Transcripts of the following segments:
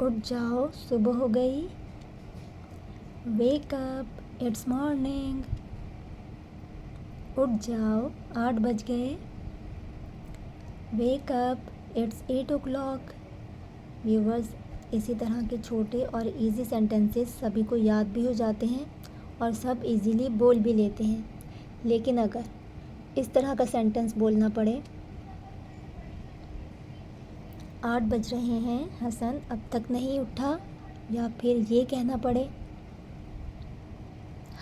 उठ जाओ सुबह हो गई। Wake up it's morning. उठ जाओ 8 बज गए। Wake up it's 8 o'clock। Viewers, इसी तरह के छोटे और इजी सेंटेंसेस सभी को याद भी हो जाते हैं और सब इजीली बोल भी लेते हैं। लेकिन अगर इस तरह का सेंटेंस बोलना पड़े, 8 बज रहे हैं, हसन अब तक नहीं उठा, या फिर ये कहना पड़े,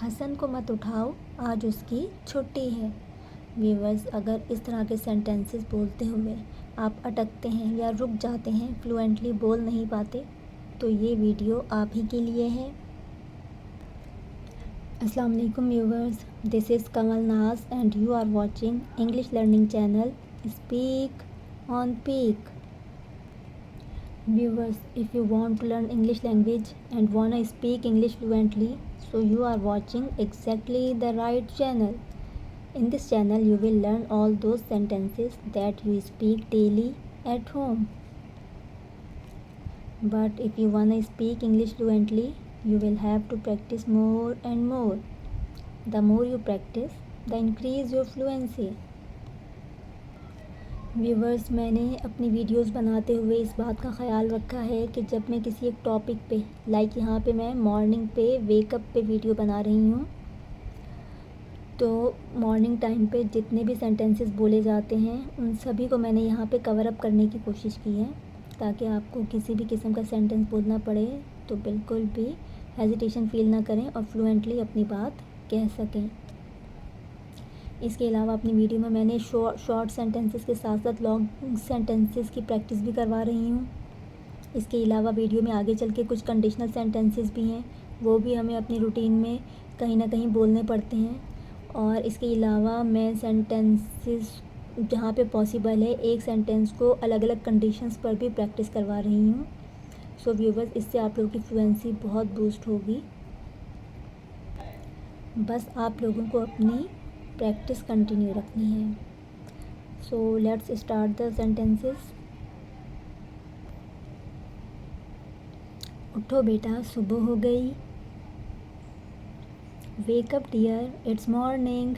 हसन को मत उठाओ, आज उसकी छुट्टी है। व्यूवर्स, अगर इस तरह के सेंटेंसेस बोलते हुए आप अटकते हैं या रुक जाते हैं, फ्लुएंटली बोल नहीं पाते, तो ये वीडियो आप ही के लिए है। अस्सलाम वालेकुम viewers, this is Kamal Naz and you are watching English learning channel speak on peak. Viewers, if you want to learn English language and wanna speak English fluently, so you are watching exactly the right channel. In this channel, you will learn all those sentences that you speak daily at home. But if you wanna speak English fluently, you will have to practice more and more. The more you practice, the increase your fluency. Viewers, मैंने अपनी videos बनाते हुए इस बात का ख़याल रखा है कि जब मैं किसी एक टॉपिक पे, लाइक यहाँ पे मैं मॉर्निंग पे वेकअप पे वीडियो बना रही हूँ, तो मॉर्निंग टाइम पे जितने भी सेंटेंसेस बोले जाते हैं उन सभी को मैंने यहाँ पे कवर अप करने की कोशिश की है, ताकि आपको किसी भी किस्म का सेंटेंस बोलना पड़े तो बिल्कुल भी हेजिटेशन फ़ील ना करें और फ्लुएंटली अपनी बात कह सकें। इसके अलावा अपनी वीडियो में मैंने शॉर्ट सेंटेंसेस के साथ साथ लॉन्ग सेंटेंसेस की प्रैक्टिस भी करवा रही हूँ। इसके अलावा वीडियो में आगे चल के कुछ कंडीशनल सेंटेंसेस भी हैं, वो भी हमें अपनी रूटीन में कहीं ना कहीं बोलने पड़ते हैं। और इसके अलावा मैं सेंटेंसेस जहाँ पे पॉसिबल है एक सेंटेंस को अलग अलग कंडीशंस पर भी प्रैक्टिस करवा रही हूँ। सो व्यूवर्स, इससे आप लोगों की फ्लुएंसी बहुत बूस्ट होगी। बस आप लोगों को अपनी प्रैक्टिस कंटिन्यू रखनी है। So let's start the sentences. उठो बेटा, सुबह हो गई। Wake up dear, it's morning.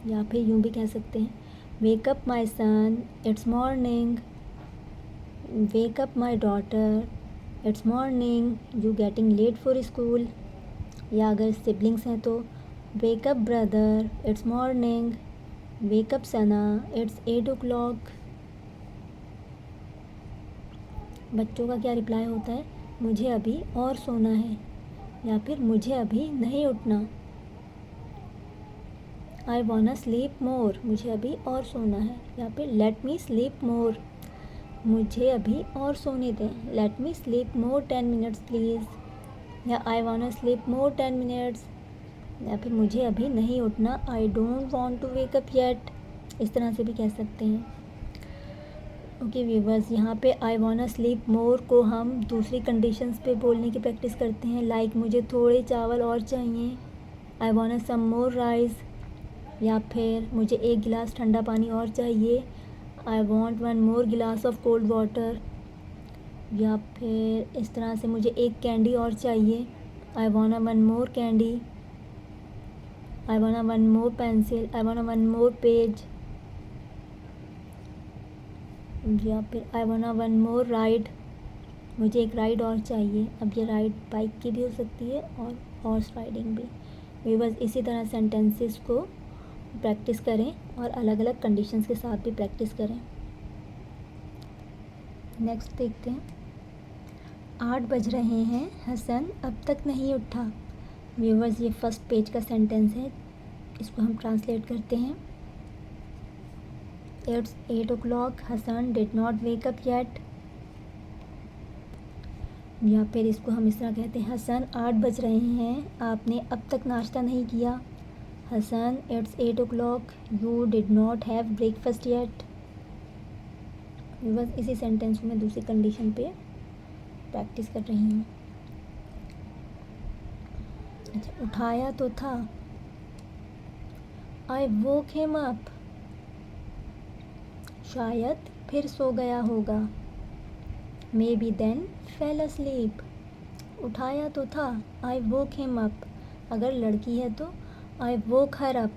या फिर यूँ भी कह सकते हैं, wake up my son, it's morning. Wake up my daughter, it's morning, you getting late for school. या अगर सिबलिंग्स हैं तो wake up brother, it's morning. Wake up Sana, it's 8 o'clock। बच्चों का क्या रिप्लाई होता है, मुझे अभी और सोना है, या फिर मुझे अभी नहीं उठना। आई वांना स्लीप मोर, मुझे अभी और सोना है, या फिर लेट मी स्लीप मोर, मुझे अभी और सोने दें, let me sleep more 10 minutes please. या आई वांना स्लीप मोर 10 minutes, या फिर मुझे अभी नहीं उठना, I don't want to wake up yet. इस तरह से भी कह सकते हैं। ओके व्यूवर्स, यहाँ पे आई वांना स्लीप मोर को हम दूसरी कंडीशंस पे बोलने की प्रैक्टिस करते हैं, लाइक मुझे थोड़े चावल और चाहिए, आई वांना सम मोर राइस। या फिर मुझे 1 गिलास ठंडा पानी और चाहिए, आई वांट 1 more गिलास ऑफ कोल्ड वाटर। या फिर इस तरह से मुझे 1 कैंडी और चाहिए, I wanna 1 more candy. I wanna 1 more pencil, I wanna 1 more page। या फिर I wanna 1 more ride, मुझे एक राइड और चाहिए। अब ये राइड बाइक की भी हो सकती है और हॉर्स राइडिंग भी। बस इसी तरह सेंटेंसेस को प्रैक्टिस करें और अलग अलग कंडीशंस के साथ भी प्रैक्टिस करें। नेक्स्ट देखते हैं। 8 बज रहे हैं, हसन अब तक नहीं उठा। व्यूवर्स, ये फर्स्ट पेज का सेंटेंस है, इसको हम ट्रांसलेट करते हैं। It's 8 o'clock, Hasan did not wake up yet. या फिर इसको हम इस तरह कहते हैं, हसन 8 बज रहे हैं, आपने अब तक नाश्ता नहीं किया। Hasan it's 8 o'clock, you did not have breakfast yet. बस इसी सेंटेंस को मैं दूसरी कंडीशन पे प्रैक्टिस कर रही हूँ। अच्छा, उठाया तो था, आई वोक हिम अप, शायद फिर सो गया होगा। Maybe then fell asleep। उठाया तो था, आई वोक हिम अप। अगर लड़की है तो आई वोक हर अप।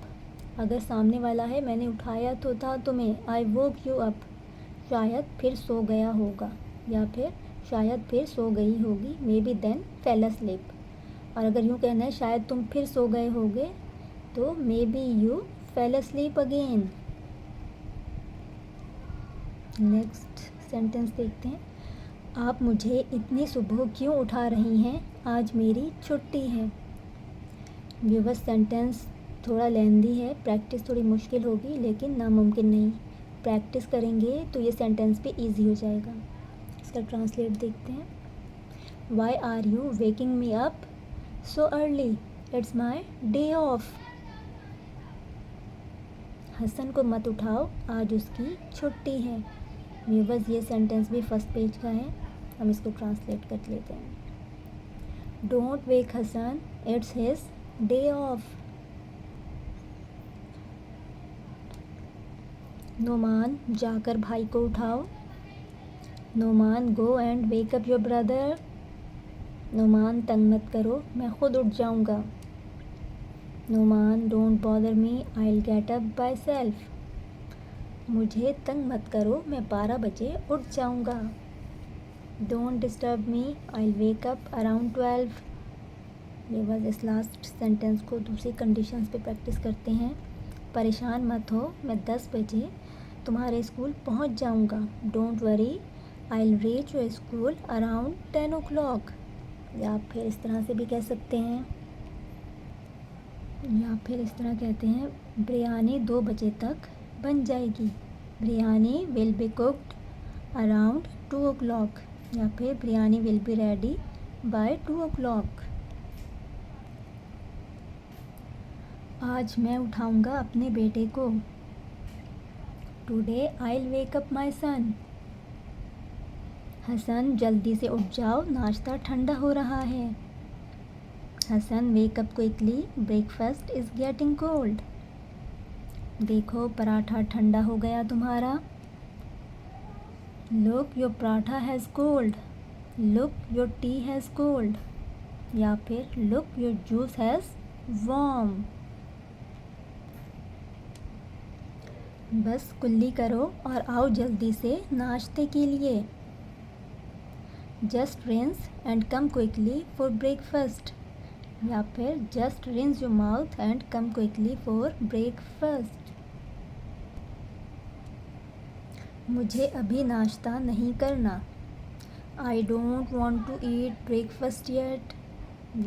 अगर सामने वाला है, मैंने उठाया तो था तुम्हें, आई वोक यू अप। शायद फिर सो गया होगा या फिर शायद फिर सो गई होगी, maybe then fell asleep। और अगर यूँ कहना है शायद तुम फिर सो गए होगे, तो may be you fail asleep again. Next sentence देखते हैं। आप मुझे इतनी सुबह क्यों उठा रही हैं, आज मेरी छुट्टी है। व्यूअर्स, सेंटेंस थोड़ा लेंदी है, प्रैक्टिस थोड़ी मुश्किल होगी लेकिन नामुमकिन नहीं। प्रैक्टिस करेंगे तो ये सेंटेंस भी इजी हो जाएगा। इसका ट्रांसलेट देखते हैं। Why are you waking me up so early, it's my day off. Hasan को मत उठाओ, आज उसकी छुट्टी है। व्यूअर्स, ये सेंटेंस भी फर्स्ट पेज का है, हम इसको ट्रांसलेट कर लेते हैं। Don't wake Hasan, it's his day off. Noman, जाकर भाई को उठाओ। Noman, go and wake up your brother. Noman, तंग मत करो, मैं खुद उठ जाऊंगा। Noman, don't bother me, I will get up by self. मुझे तंग मत करो, मैं 12 बजे उठ जाऊंगा। Don't disturb me, I will wake up around 12। ये बस इस लास्ट सेंटेंस को दूसरी कंडीशंस पे प्रैक्टिस करते हैं। परेशान मत हो, मैं 10 बजे तुम्हारे स्कूल पहुंच जाऊंगा। Don't worry, I will reach your school around 10 o'clock। या फिर इस तरह से भी कह सकते हैं, या फिर इस तरह कहते हैं, बिरयानी 2 बजे तक बन जाएगी। Biryani will be cooked around 2 o'clock। या फिर biryani will be ready by 2 o'clock। आज मैं उठाऊंगा अपने बेटे को। Today I will wake up my son. Hasan, जल्दी से उठ जाओ, नाश्ता ठंडा हो रहा है। Hasan, wake up quickly, breakfast is getting cold. देखो, पराठा ठंडा हो गया तुम्हारा। Look, your paratha has cold. Look, your tea has cold. या फिर look, your juice has warm. बस कुल्ली करो और आओ जल्दी से नाश्ते के लिए। Just rinse and come quickly for breakfast. या फिर just rinse your mouth and come quickly for breakfast. मुझे अभी नाश्ता नहीं करना। I don't want to eat breakfast yet.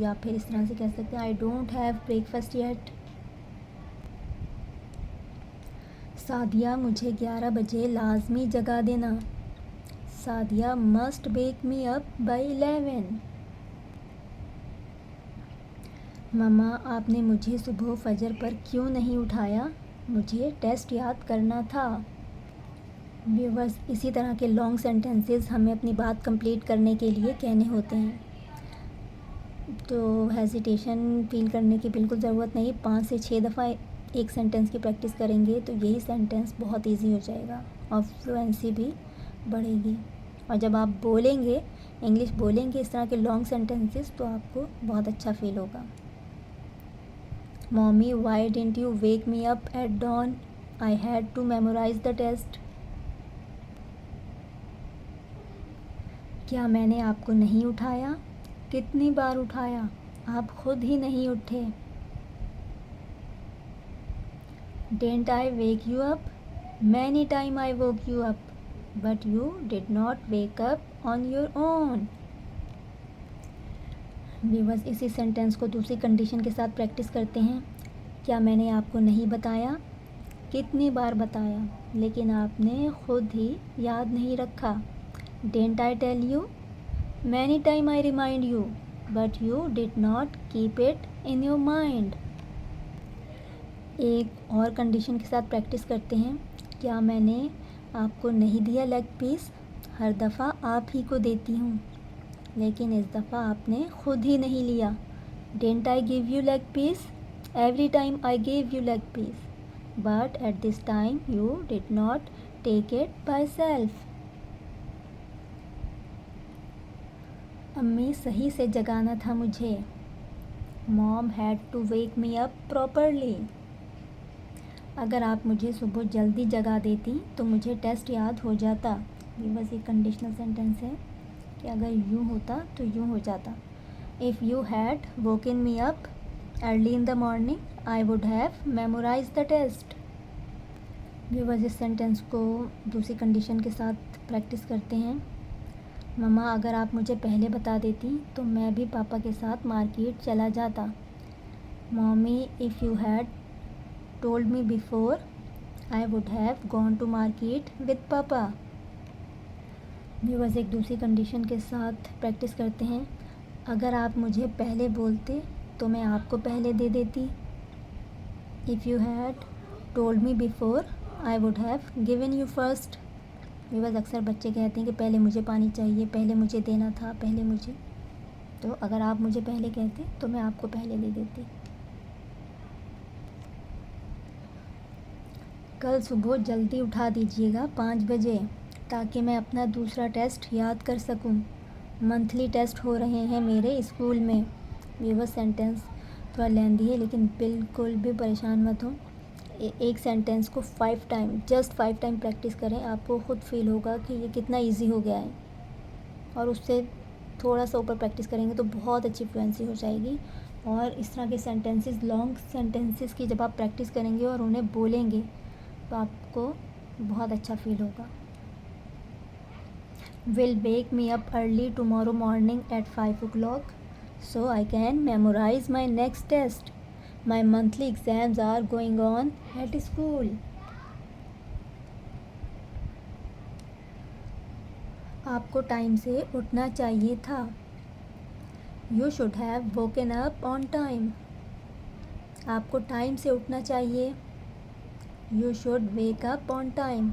या फिर इस तरह से कह सकते हैं, I don't have breakfast yet. Sadia, मुझे 11 बजे लाजमी जगा देना। Sadia must wake me up by 11। मम्मा, आपने मुझे सुबह फजर पर क्यों नहीं उठाया, मुझे टेस्ट याद करना था। व्यूअर्स, इसी तरह के लॉन्ग सेंटेंसेस हमें अपनी बात कंप्लीट करने के लिए कहने होते हैं, तो हेजिटेशन फील करने की बिल्कुल ज़रूरत नहीं। 5 से 6 दफ़ा एक सेंटेंस की प्रैक्टिस करेंगे तो यही सेंटेंस बहुत इजी हो जाएगा और फ्लुएंसी भी बढ़ेगी। और जब आप बोलेंगे, इंग्लिश बोलेंगे इस तरह के लॉन्ग सेंटेंसेस, तो आपको बहुत अच्छा फील होगा। Mommy, why didn't you wake me up at dawn, I had to memorise the test. क्या मैंने आपको नहीं उठाया, कितनी बार उठाया, आप खुद ही नहीं उठे। Didn't I wake you up? Many times I woke you up, but you did not wake up on your own. Viewers, इसी सेंटेंस को दूसरी कंडीशन के साथ प्रैक्टिस करते हैं। क्या मैंने आपको नहीं बताया, कितनी बार बताया, लेकिन आपने खुद ही याद नहीं रखा। Didn't I tell you? Many times I remind you, but you did not keep it in your mind. एक और कंडीशन के साथ प्रैक्टिस करते हैं। क्या मैंने आपको नहीं दिया लेग पीस, हर दफ़ा आप ही को देती हूँ, लेकिन इस दफ़ा आपने खुद ही नहीं लिया। Didn't I give you leg piece? Every time I gave you leg piece, but at this time you did not take it by self. अम्मी सही से जगाना था मुझे। Mom had to wake me up properly. अगर आप मुझे सुबह जल्दी जगा देती तो मुझे टेस्ट याद हो जाता। ये बस एक कंडीशनल सेंटेंस है कि अगर यूँ होता तो यूँ हो जाता। If you had woken me up early in the morning I would have memorise the test. Viewers, इस सेंटेंस को दूसरी कंडीशन के साथ प्रैक्टिस करते हैं। मम्मा, अगर आप मुझे पहले बता देती तो मैं भी पापा के साथ मार्केट चला जाता। Mommy, if you had told me before I would have gone to market with papa. Viewers, एक दूसरी कंडीशन के साथ प्रैक्टिस करते हैं। अगर आप मुझे पहले बोलते तो मैं आपको पहले दे देती। If you had told me before I would have given you first. Viewers, अक्सर बच्चे कहते हैं कि पहले मुझे पानी चाहिए, पहले मुझे देना था, पहले मुझे। तो अगर आप मुझे पहले कहते तो मैं आपको पहले दे देती। कल सुबह जल्दी उठा दीजिएगा 5 बजे ताकि मैं अपना दूसरा टेस्ट याद कर सकूं। मंथली टेस्ट हो रहे हैं मेरे स्कूल में। व्यूअर्स, सेंटेंस थोड़ा लेंदी है लेकिन बिल्कुल भी परेशान मत हो। एक सेंटेंस को 5 टाइम, जस्ट 5 टाइम प्रैक्टिस करें, आपको ख़ुद फील होगा कि ये कितना इजी हो गया है। और उससे थोड़ा सा ऊपर प्रैक्टिस करेंगे तो बहुत अच्छी फ्लुएंसी हो जाएगी। और इस तरह के सेंटेंसेस, लॉन्ग सेंटेंसेस की जब आप प्रैक्टिस करेंगे और उन्हें बोलेंगे तो आपको बहुत अच्छा फील होगा। Will wake me up early tomorrow morning at 5 o'clock so I can memorize my next test. My monthly exams are going on at school. आपको टाइम से उठना चाहिए था। You should have woken up on time. आपको time से उठना चाहिए। You should wake up on time.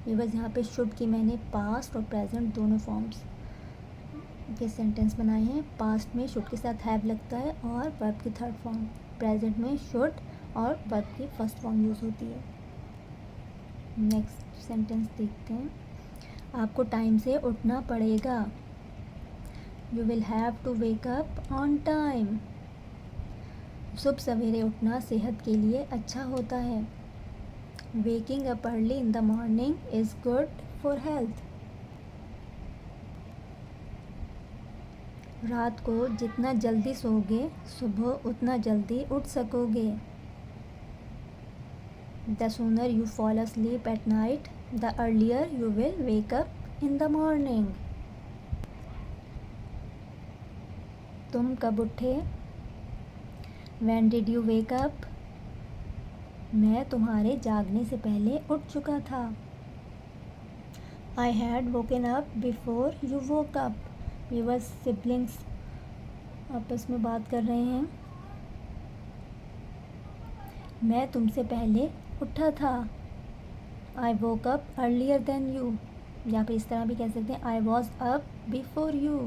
ये बस यहाँ पे शुड की मैंने पास्ट और प्रेजेंट दोनों फॉर्म्स के सेंटेंस बनाए हैं। पास्ट में शुड के साथ हैव लगता है और वर्ब की थर्ड फॉर्म। प्रेजेंट में शुड और वर्ब की फर्स्ट फॉर्म यूज़ होती है। नेक्स्ट सेंटेंस देखते हैं। आपको टाइम से उठना पड़ेगा। You will have to wake up on time. सुबह सवेरे उठना सेहत के लिए अच्छा होता है। Waking up early in the morning is good for health. रात को जितना जल्दी सोओगे सुबह उतना जल्दी उठ सकोगे। The sooner you fall asleep at night the earlier you will wake up in the morning. तुम कब उठे? When did you wake up? मैं तुम्हारे जागने से पहले उठ चुका था। I had woken up before you woke up. ये बस सिबलिंग्स आपस में बात कर रहे हैं। मैं तुमसे पहले उठा था। I woke up earlier than you. या फिर इस तरह भी कह सकते हैं I was up before you.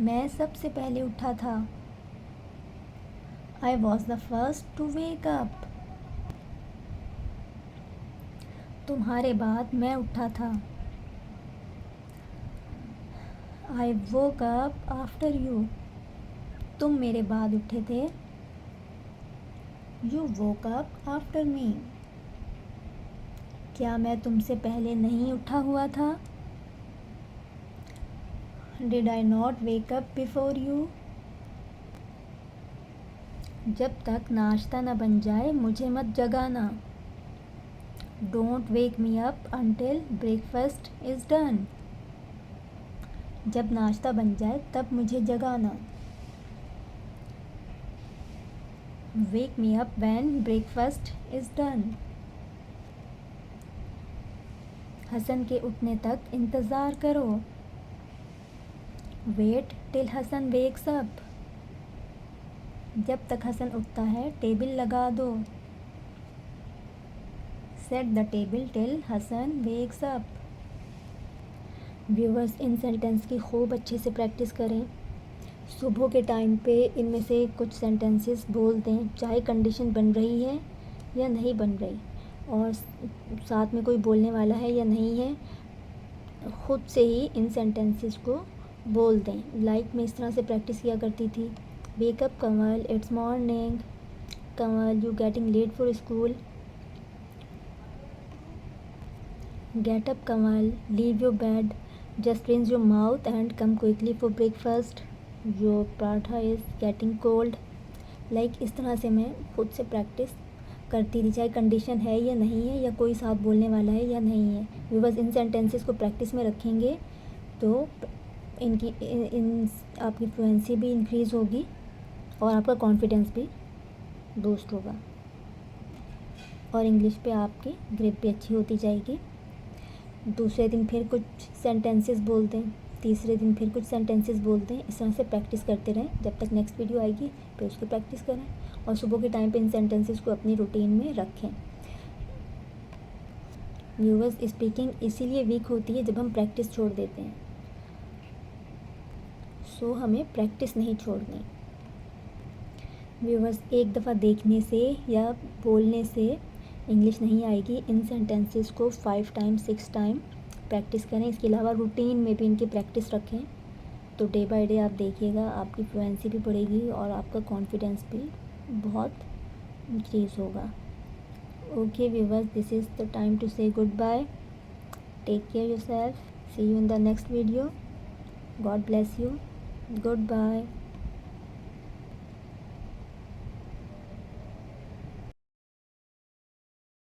मैं सबसे पहले उठा था। I was the first to wake up. तुम्हारे बाद मैं उठा था। I woke up after you. तुम मेरे बाद उठे थे। You woke up after me. क्या मैं तुमसे पहले नहीं उठा हुआ था? Did I not wake up before you? जब तक नाश्ता न बन जाए मुझे मत जगाना। Don't wake me up until breakfast is done. जब नाश्ता बन जाए तब मुझे जगाना। Wake me up when breakfast is done. Hasan के उठने तक इंतज़ार करो। Wait till Hasan wakes up. जब तक हसन उठता है टेबल लगा दो। Set the table till Hasan wakes up. Viewers, इन सेंटेंस की खूब अच्छे से प्रैक्टिस करें। सुबह के टाइम पे इनमें से कुछ सेंटेंसेस बोल दें, चाहे कंडीशन बन रही है या नहीं बन रही, और साथ में कोई बोलने वाला है या नहीं है, ख़ुद से ही इन सेंटेंसेस को बोल दें। लाइक मैं इस तरह से प्रैक्टिस किया करती थी, wake up Kamal, it's morning, Kamal you getting late for school, get up Kamal, leave your bed, just rinse your mouth and come quickly for breakfast, your paratha is getting cold। Like इस तरह से मैं खुद से प्रैक्टिस करती थी, चाहे कंडीशन है या नहीं है, या कोई साथ बोलने वाला है या नहीं है। व्यूअर्स, इन सेंटेंसेस को प्रैक्टिस में रखेंगे तो इनकी इन आपकी फ्लुएंसी भी इंक्रीज़ होगी और आपका कॉन्फिडेंस भी बूस्ट होगा और इंग्लिश पे आपकी ग्रिप भी अच्छी होती जाएगी। दूसरे दिन फिर कुछ सेंटेंसेस बोलते हैं, तीसरे दिन फिर कुछ सेंटेंसेस बोलते हैं। इस तरह से प्रैक्टिस करते रहें जब तक नेक्स्ट वीडियो आएगी, फिर उसकी प्रैक्टिस करें और सुबह के टाइम पे इन सेंटेंसेस को अपनी रूटीन में रखें। व्यूअर्स, स्पीकिंग इसीलिए वीक होती है जब हम प्रैक्टिस छोड़ देते हैं, सो हमें प्रैक्टिस नहीं छोड़नी। व्यूअर्स, एक दफ़ा देखने से या बोलने से इंग्लिश नहीं आएगी। इन सेंटेंसेस को 5 टाइम 6 टाइम प्रैक्टिस करें। इसके अलावा रूटीन में भी इनकी प्रैक्टिस रखें, तो डे बाय डे आप देखिएगा आपकी फ्लुएंसी भी बढ़ेगी और आपका कॉन्फिडेंस भी बहुत इंक्रीज़ होगा। Okay viewers, this is the time to say goodbye, take care yourself, see you in the next video, God bless you, good bye.